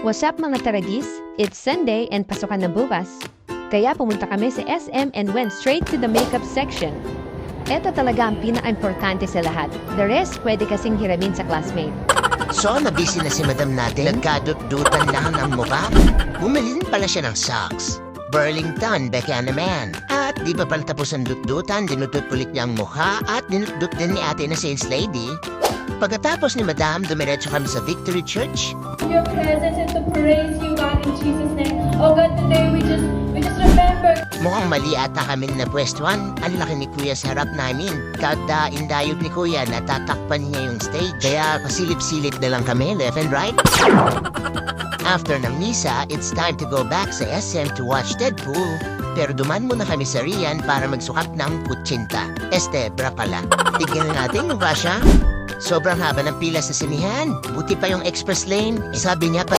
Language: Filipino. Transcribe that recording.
What's up mga taragis? It's Sunday and pasukan na bukas. Kaya pumunta kami sa SM and went straight to the makeup section. Ito talaga ang pinaka-importante sa lahat. The rest pwede kasing hiramin sa classmate. So, nabisi na si madam natin. Nagkadut-dutan lang ang mukha. Bumili din pala siya ng socks. Burlington, beka naman. At di pa pala tapos ang dut-dutan, dinutut ulit niya ang mukha at dinutut din ni ate na sales lady. Pagkatapos ni madam, dumiretso kami sa Victory Church. Your presence and to praise you, God, in Jesus' name. Oh God, today we just remember. Mukhang mali ata kami na pwestuhan. Ang laki ni Kuya sa harap namin. Kada indayog ni Kuya, natatakpan niya yung stage. Kaya pasilip-silip na lang kami, left and right. After ng misa, it's time to go back sa SM to watch Deadpool. Pero duman muna kami sa Rian para magsukat ng kutsinta. Estebra pala. Tignan natin yung Russia. Sobrang haba ng pila sa sinihan. Buti pa yung express lane. Sabi niya pa